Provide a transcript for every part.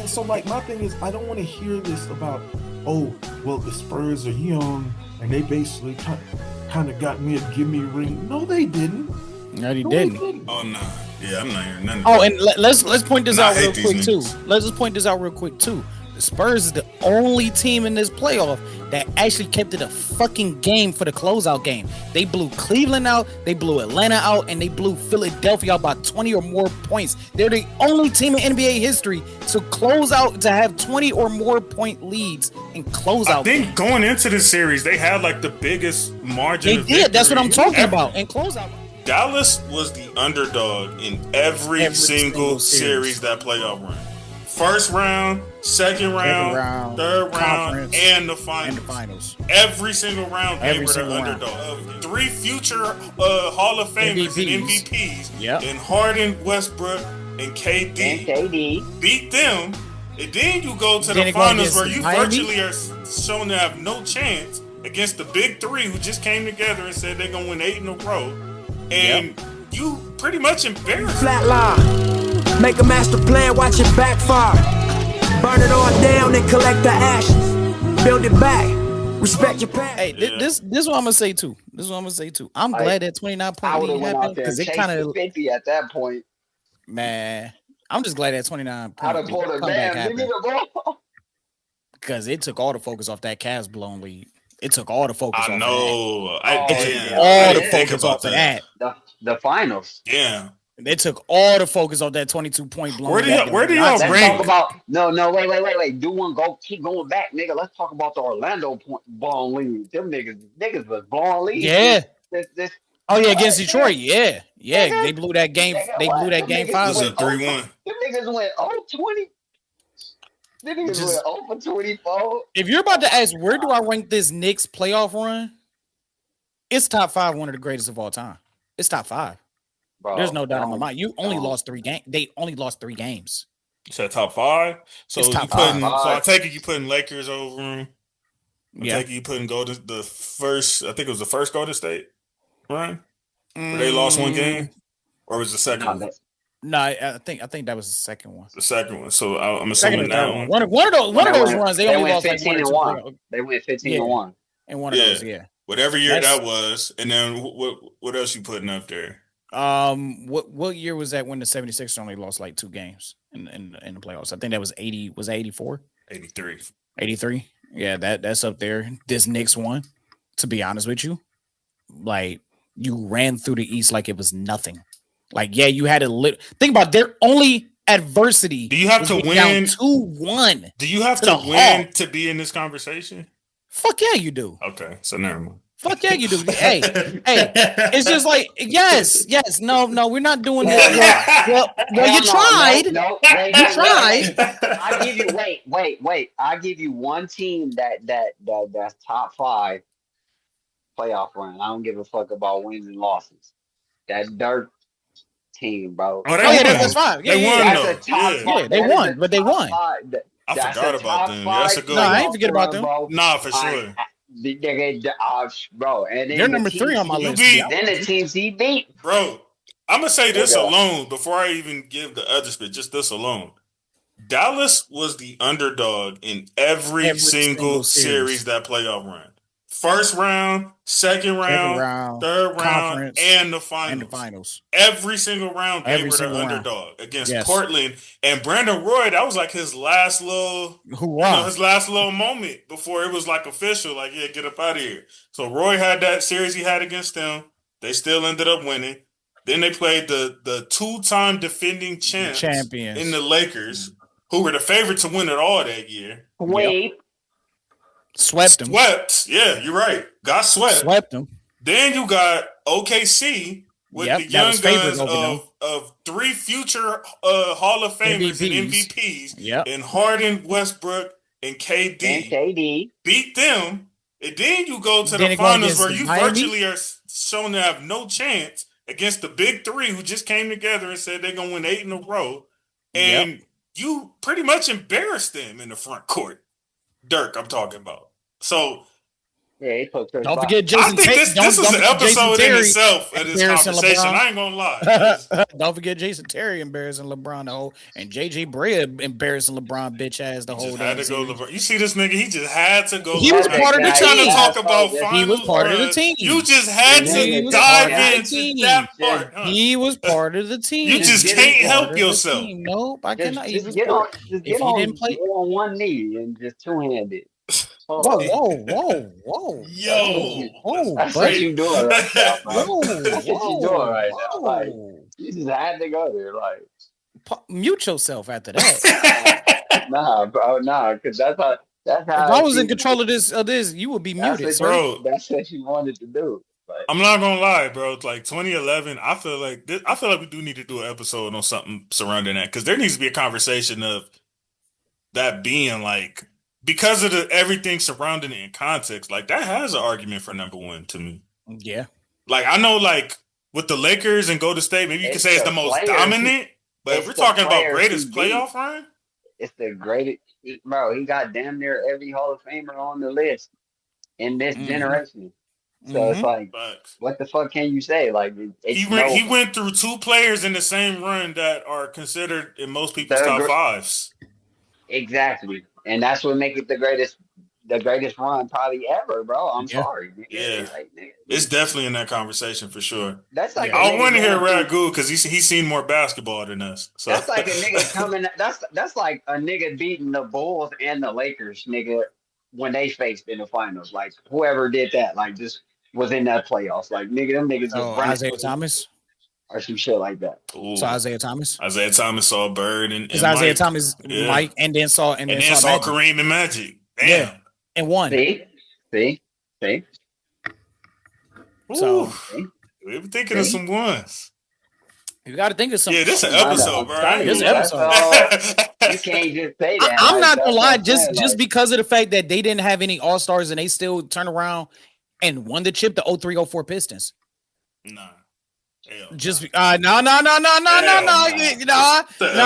so like my thing is, I don't want to hear this about, oh, well, the Spurs are young and they basically kind of got me a give me ring. No, they didn't. No, they didn't. Oh no, yeah, I'm not hearing nothing. Oh, and let's point this out real quick too. niggas. Let's just point this out real quick too. The Spurs is the only team in this playoff that actually kept it a fucking game for the closeout game. They blew Cleveland out, they blew Atlanta out, and they blew Philadelphia out by 20 or more points. They're the only team in NBA history to close out, to have 20 or more point leads in closeout. I think going into the series, they had like the biggest margin. They did. That's what I'm talking about. In closeout. Dallas was the underdog in every single series that playoff run. First round, second round, third round, and the finals. Every single round, they were the underdog. 3 future Hall of Famers and MVPs in Harden, Westbrook, and KD. Beat them, and then you go to the finals where you virtually are shown to have no chance against the big 3 who just came together and said they're going to win 8 in a row. And you pretty much embarrassed. Flatline. Make a master plan, watch it backfire. Burn it all down and collect the ashes. Build it back. Respect your past. Hey, this is what I'm gonna say too. I'm glad that 29-point lead happened because it kind of 50 at that point. Man, I'm just glad that 29-point comeback happened because it took all the focus off that Cavs blown lead. It took all the focus. I know. All the focus off of that. The finals. Yeah. They took all the focus off that 22-point blown. Where do y'all rank? Talk about wait. Keep going back, nigga. Let's talk about the Orlando blown lead. Them niggas was blowing lead. Yeah. Against Detroit. Yeah. They blew that game. They blew that game 5. Was it 3-1? Them niggas went 0-20. Them niggas went 0-24. If you're about to ask, where do I rank this Knicks playoff run? It's top 5, one of the greatest of all time. It's top 5. Bro, there's no doubt in my mind. You only lost 3 games. They only lost 3 games. You said top 5? So it's top 5. So I take it you putting Lakers over them. I take it you putting the first. I think it was the first Golden State run where they lost 1 game, or was it the second one? No, I think that was the second one. The second one. So I'm assuming that one. One of those runs they only lost 15 and 1. They went 15 and 1. And one of those, whatever year that was, and then what else you putting up there? What year was that when the 76ers only lost like 2 games in the playoffs? I think that was 80. Was that 84? 83. 83. Yeah, that's up there. This Knicks one, to be honest with you, like you ran through the East like it was nothing. Like, you had to think about their only adversity. Do you have to win 2-1? Do you have to win to be in this conversation? Fuck yeah, you do. Okay, so never mind. Fuck yeah, you do. Hey, it's just like yes. No, we're not doing this. Well, you tried. You tried. I give you wait. I give you one team that's top 5 playoff run. I don't give a fuck about wins and losses. That Dirk team, bro. Oh, that's fine. They won. That's though. They won, but they won. I forgot about them. That's a good one. No, I ain't forget about them. Nah, for sure. Bro, and then they're number 3 on my list. Then the teams he beat. Bro, I'm going to say this alone before I even give the other spit, just this alone. Dallas was the underdog in every single series that playoff run. First round, second round, third round, and the finals. Every single round, they were the underdog against Portland. And Brandon Roy, that was like his last little, his last little moment before it was like official. Like, get up out of here. So Roy had that series he had against them. They still ended up winning. Then they played the 2-time defending champions in the Lakers, who were the favorite to win it all that year. Swept them. Yeah, you're right. Got swept. Swept them. Then you got OKC with the young guns of 3 future Hall of Famers and MVPs in Harden, Westbrook, and KD. Beat them. And then you go to the finals where you virtually are shown to have no chance against the big 3 who just came together and said they're going to win 8 in a row. And you pretty much embarrassed them in the front court. Dirk, I'm talking about. So Yeah, he took Chris Don't Bosh. forget I Jason think Terry. this is an episode in itself of this embarrassing conversation. LeBron. I ain't gonna lie. Don't forget Jason Terry embarrassing LeBron the whole, and JJ Brea embarrassing LeBron bitch ass the He whole just had damn to go series. LeBron. You see this nigga? He just had to go. He was LeBron. part of the You trying to team. talk about He finals? was part of the runs. team. You just had He to was dive part of the into team. that part. Huh? He was part of the team. You just Just can't get help Part of the yourself. team. Nope, I cannot. He Just was get part. on, just If get he didn't play, on one knee and just two-handed. whoa, whoa. Yo, Whoa, That's buddy. what you doing right now, bro. Whoa, That's what you doing right now. Like whoa. you just had to go there. Like Mute yourself after that. nah, bro, nah, because that's how. That's how. If I was in control of this, you would be That's muted, what, sir. Bro, that's what you wanted to do. Like, I'm not gonna lie, bro. It's like 2011. I feel like we do need to do an episode on something surrounding that because there needs to be a conversation of that being like because of everything surrounding it in context. Like that has an argument for number one to me. Yeah. Like I know, like with the Lakers and Golden State, maybe you can It's say it's the the most players dominant. But if it's we're the talking about players greatest who beat. playoff run, it's the greatest, bro. He got damn near every Hall of Famer on the list in this Mhm. generation. So it's like, facts. what the fuck can you say? Like, He went through two players in the same run that are considered in most people's They're top gr- fives. exactly, and that's what make it the greatest run probably ever, bro. I'm Yeah. sorry, nigga. Yeah. Like, nigga, It's definitely in that conversation for sure. that's like I want to hear Rad. Ragu because he's seen more basketball than us. So That's like a nigga coming. That's like a nigga beating the Bulls and the Lakers, nigga, when they faced in the finals. Like whoever did that, like just was in that playoffs. Like nigga, them niggas just So running Isaiah Thomas. or some shit like that. Ooh. So Isaiah Thomas. Isaiah Thomas saw Bird and Because Isaiah Mike. Thomas, Yeah. Mike, and then saw and then saw saw Magic. Kareem and Magic. Damn. Yeah. And won. See. So Ooh. We were thinking of some ones. you got to think of something. Yeah, this an I know, episode, I'm bro. telling This you, episode. You can't just say that. I'm Like, not that's gonna what lie, I'm saying, just like, because of the fact that they didn't have any all stars and they still turn around and won the chip, the 03-04 Pistons. Nah. Hell Just nah. no,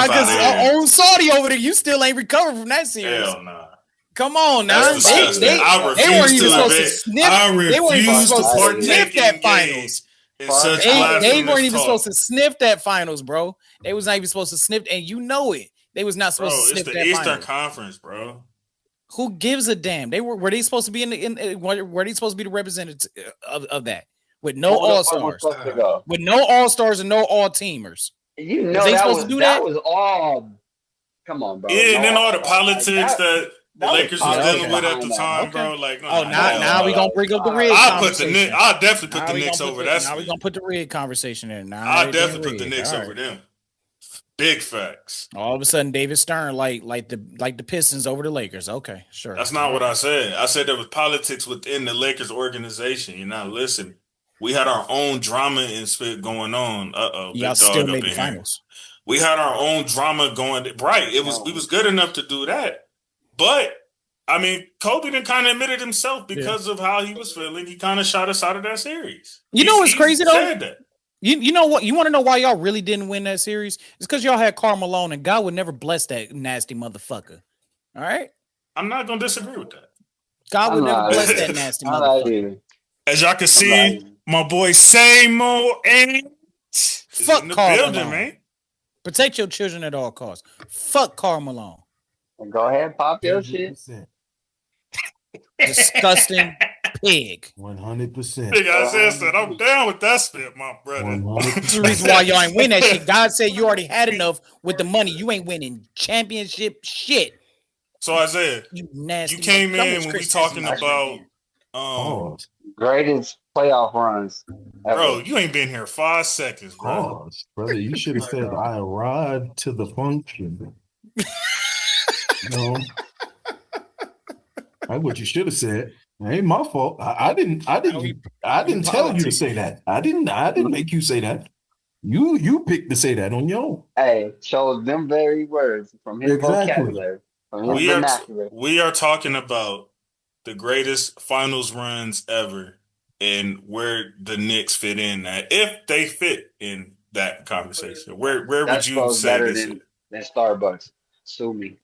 because old Saudi over there, you still ain't recovered from that series. Hell nah. Come on now, That's disgusting. I they weren't even refuse to supposed to admit. sniff. I They weren't even refuse to supposed to partake sniff in that finals. games in Fuck. such They weren't blasphemous even talk. supposed to sniff that finals, bro. They was not even supposed to sniff, and you know it. They was not Bro, supposed to it's sniff the that Eastern finals. Conference, bro. Who gives a damn? Were they supposed to be were they supposed to be the representatives of that with no who the all fuck was stars, supposed to go? with no all stars and no all teamers? You Was know they that supposed was to do that? was all. Come on, bro. Yeah, and then all the like, politics that the that was Lakers was politics dealing with at the behind that. time, Okay. bro. Like, no, Oh, now we gonna bring up the rig. I'll put the conversation. Knicks. I'll definitely put Now the we Knicks gonna over put that. Now we gonna put the rig conversation in. Now I'll everything definitely put the rigged. Knicks All over right. them. Big facts. All of a sudden, David Stern like the Pistons over the Lakers. Okay, sure. That's not what I said. I said there was politics within the Lakers organization. You're not listening. We had our own drama and spit going on. Big Y'all dog still up made the in here. finals. We had our own drama going. Right. We was good enough to do that. But I mean, Kobe done kind of admitted himself because of how he was feeling. He kind of shot us out of that series. You know what's crazy though? Said that. You know what? You want to know why y'all really didn't win that series? It's because y'all had Karl Malone, and God would never bless that nasty motherfucker. All right, I'm not gonna disagree with that. God would I'm never not- bless that nasty I'm not motherfucker. even. As y'all can I'm see, not even. my boy Samo ain't Fuck in the Karl building, Malone. man. Protect your children at all costs. Fuck Karl Malone. Go ahead, pop your shit. 100%. Disgusting pig. 100%. Big Isaiah said, I'm down with that spit, my brother. 100%. That's the reason why y'all ain't win that shit. God said you already had enough with the money. You ain't winning championship shit. So Isaiah, You nasty. you came That in was when we Chris talking Hansen. about Pause. Greatest playoff runs ever. bro, you ain't been here 5 seconds, bro. Pause. Brother, you should have said, I arrived to the function. No. That's what you should have said. It ain't my fault. I didn't tell you to say that. I didn't make you say that. You picked to say that on your own. Hey, chose them very words from his Exactly. vocabulary. From his We are vernacular. we are talking about the greatest finals runs ever and where the Knicks fit in that, if they fit in that conversation. Where would That you spells say better this? than Starbucks. Sue me.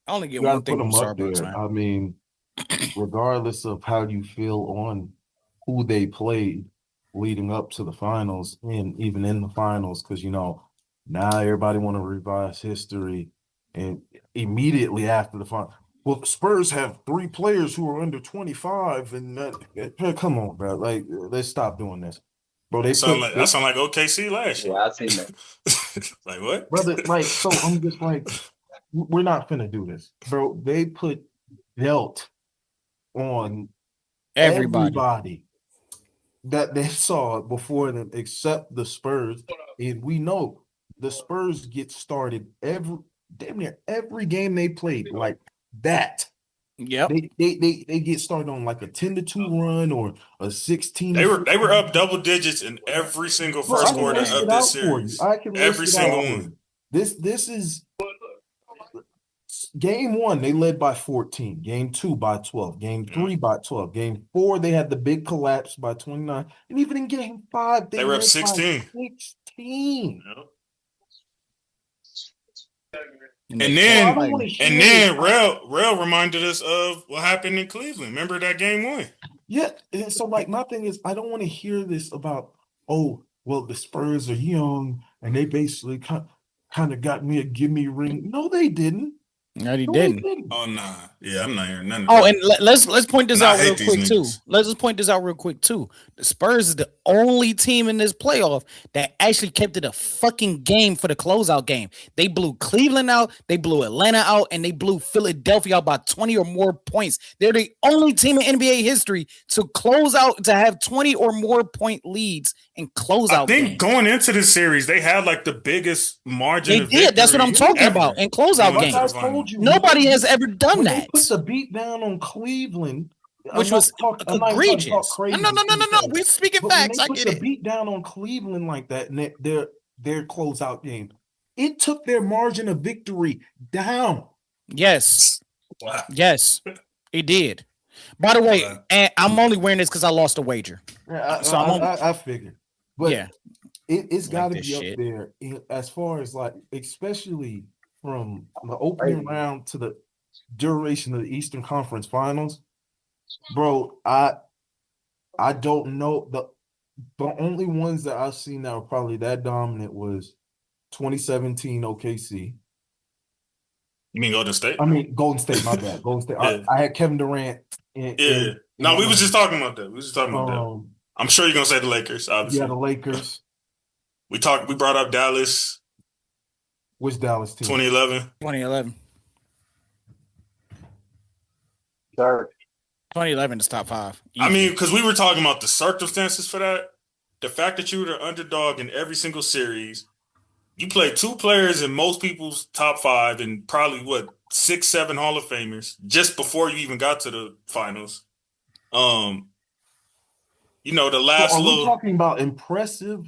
I only get You gotta one thing put from them up Starbucks, there. man. I mean, regardless of how you feel on who they played leading up to the finals and even in the finals, because now everybody want to revise history and immediately after the final. Well, the Spurs have 3 players who are under 25, and come on, bro. Like, let's stop doing this, bro. They Sound put like that sound like OKC last Yeah, year. I seen that. Like what? brother, like, so I'm just like, we're not finna do this, bro. They put belt on Everybody. everybody that they saw before them except the Spurs. And we know the Spurs get started damn near every game they played like that. Yep. They get started on like a 10-2 run or a 16. They were up double digits in every single Bro, first I can quarter list of it this out for you. series. I can list Every it single out for one. you. This is game 1, they led by 14. Game 2 by 12. Game 3 by 12. Game 4, they had the big collapse by 29. And even in game 5, They were up led by 16. 16. And So I then don't wanna and hear then this. Rel reminded us of what happened in Cleveland. Remember that game 1? Yeah, and so like my thing is I don't want to hear this about, oh, well, the Spurs are young and they basically kind of got me a gimme ring. No, they didn't. No, he No, they didn't. didn't. Oh nah. Yeah, I'm not hearing nothing. Oh, and let's point this And I out real hate these quick too. niggas. Let's just point this out real quick too. The Spurs is the only team in this playoff that actually kept it a fucking game for the closeout game. They blew Cleveland out, they blew Atlanta out, and they blew Philadelphia out by 20 or more points. They're the only team in NBA history to close out to have 20 or more point leads in closeout I think games. going into this series, they had like the biggest margin. They of did. That's what I'm victory talking ever. about in closeout Going Like to I games. the final. told you, Nobody has ever done when that. they put the beat down on Cleveland, Which was I'm not even trying to talk egregious. crazy. No. We're speaking But when facts. they I put get the it. beat down on Cleveland like that, and their closeout game, it took their margin of victory down. Yes. Wow. Yes, he did. By the way, Wow. and I'm only wearing this because I lost a wager. So I'm only, I figured, but yeah, it's Like got to this be up shit. there as far as like, especially from the opening round to the duration of the Eastern Conference Finals, bro. I don't know, the only ones that I've seen that were probably that dominant was 2017 OKC. You mean Golden State? I mean Golden State. My bad, Golden State. Yeah. I had Kevin Durant. Yeah. No, we was just talking about that. We was just talking about that. I'm sure you're gonna say the Lakers, obviously. Yeah, the Lakers. We brought up Dallas Which Dallas team? 2011. 2011. Dirk. 2011 is top 5. I mean, because we were talking about the circumstances for that. The fact that you were the underdog in every single series. You played 2 players in most people's top 5 and probably 6, 7 Hall of Famers just before you even got to the finals. The last So are we little. talking about impressive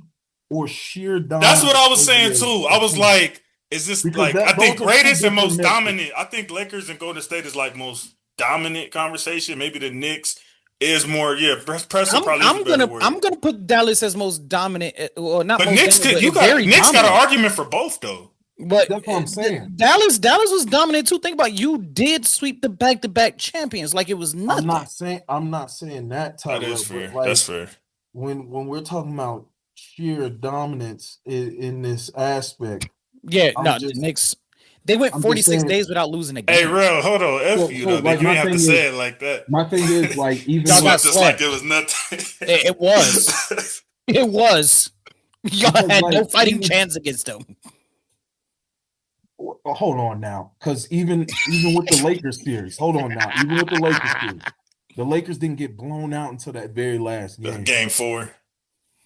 or sheer dominance? That's what I was saying too. I was like, is this Because I think those are two greatest and most different dominant. I think Lakers and Golden State is like most dominant conversation. Maybe the Knicks is more, impressive probably is a better word. I'm gonna put Dallas as most dominant, or not. But most Knicks dominant, got very got an dominant. argument for both though. But That's what I'm saying. Dallas was dominant too. Think about it. You did sweep the back-to-back champions like it was nothing. I'm not saying that type. That is of, fair. like, That's fair. when we're talking about sheer dominance in this aspect. Yeah, I'm no, just- the Knicks. They went I'm just 46 saying- days without losing a game. Hey, real, hold on. F So- you so, though. like, You my ain't have to thing say is- it like that. My thing is like even Y'all got Swept us swept. like it was nothing. It was. It was. Y'all Because, had no like, fighting even- chance against them. hold on now, because even with the Lakers series, hold on now, even with the Lakers series, the Lakers didn't get blown out until that very last game. Game 4.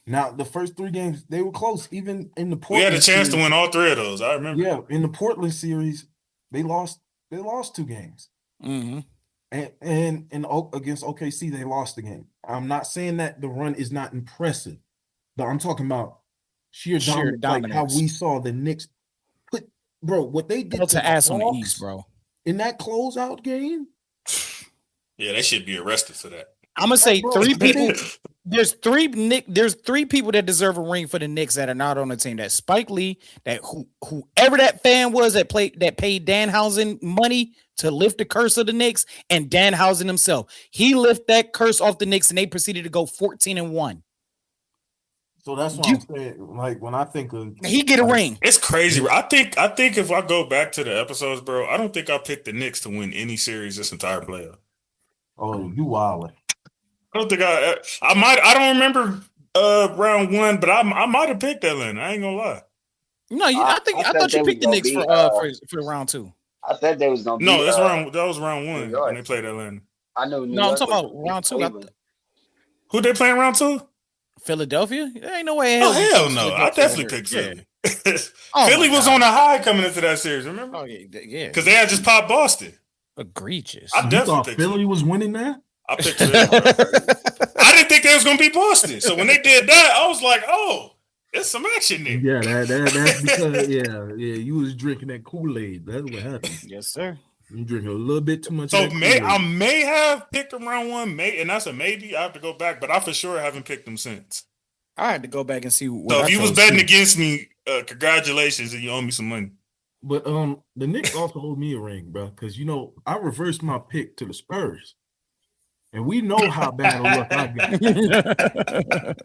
Now the first 3 games they were close. Even in the We Portland had a chance to series, win all 3 of those. I remember. Yeah, in the Portland series, they lost 2 games. Mm-hmm. And against OKC, they lost the game. I'm not saying that the run is not impressive, but I'm talking about sheer dominance, like how dominance. we saw the Knicks put, bro, what they did to To the ass on the Hawks East, bro. in that closeout game. Yeah, they should be arrested for that. I'm gonna say Bro, 3 they people. did- There's three people that deserve a ring for the Knicks that are not on the team. That's Spike Lee, whoever that fan was that paid Danhausen money to lift the curse of the Knicks, and Danhausen himself. He lifted that curse off the Knicks, and they proceeded to go 14-1. So that's what I'm saying. Like when I think of he get a ring. It's crazy. I think if I go back to the episodes, bro, I don't think I picked the Knicks to win any series this entire playoff. Oh, you wildin'. I don't think I don't remember round one, but I might have picked Atlanta. I ain't gonna lie. No, I thought you picked the Knicks for round two. I said they was gonna be. No, that was round one when they played Atlanta. I know. No, I'm talking about round two. Who they playing round two? Philadelphia? There ain't no way. Oh hell no! I definitely picked Philly. Yeah. Philly was on a high coming into that series. Remember? Oh yeah. Because they had just popped Boston. Egregious. I definitely picked Philly was winning that. I picked Philly. I didn't think they was gonna beat Boston. So when they did that, I was like, oh, there's some action there. Yeah, that's because you was drinking that Kool-Aid. That's what happened. Yes, sir. You drinking a little bit too much. So I may have picked them round one, and that's a maybe. I have to go back, but I for sure haven't picked them since. I had to go back and see. So if you was betting against me, congratulations, and you owe me some money. But the Knicks also owe me a ring, bro, because I reversed my pick to the Spurs, and we know how bad a look I got.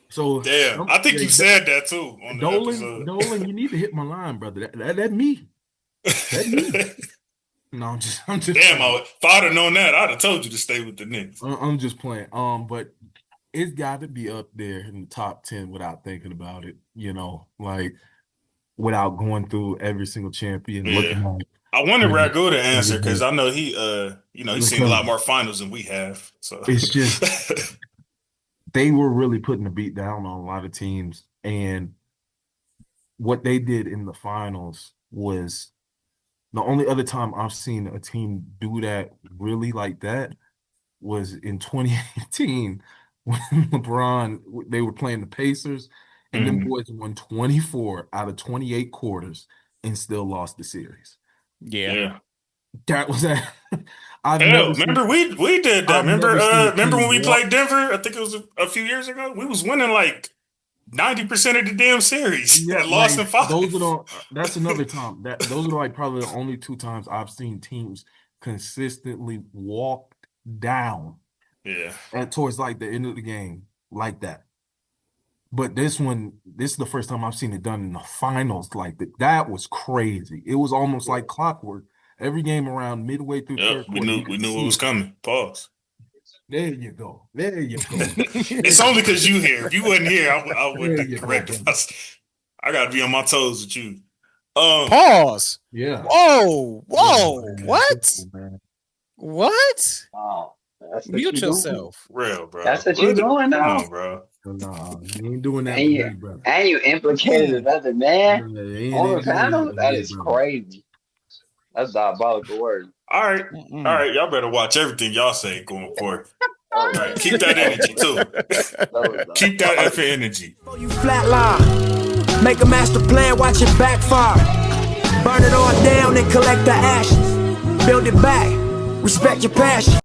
So damn, I think you said that too on the episode. Dolan, you need to hit my line, brother. That me. That me. No, I'm just. Damn, if I'd have known that, I'd have told you to stay with the Knicks. I'm just playing. But it's got to be up there in the top 10 without thinking about it. Like without going through every single champion. Yeah. I wanted Ragu to answer because I know he, he's seen a lot more finals than we have. So it's just they were really putting the beat down on a lot of teams, and what they did in the finals was. The only other time I've seen a team do that really like that was in 2018 when they were playing the Pacers, and them boys won 24 out of 28 quarters and still lost the series. Yeah. That was that. Remember we did that. Remember when we played Denver? I think it was a few years ago. We was winning like 90% of the damn series. Yeah, lost in 5. That's another time. Those are like probably the only 2 times I've seen teams consistently walk down. Yeah. Towards like the end of the game like that. But this is the first time I've seen it done in the finals like that. That was crazy. It was almost like clockwork. Every game around midway through third quarter. We knew what was coming. Pause. There you go. It's only because you here. If you wasn't here, I wouldn't correct us. I got to be on my toes with you. Pause. Yeah. Whoa. What? What? Oh, mute yourself. Real, bro. That's what you're doing now, bro. No, you ain't doing that. And you implicated another man on the panel. That is crazy. That's diabolical word. All right. Y'all better watch everything y'all say going forward. All right. Keep that energy too. Keep that effing energy. You flatline. Make a master plan, watch it backfire. Burn it all down and collect the ashes. Build it back. Respect your passion.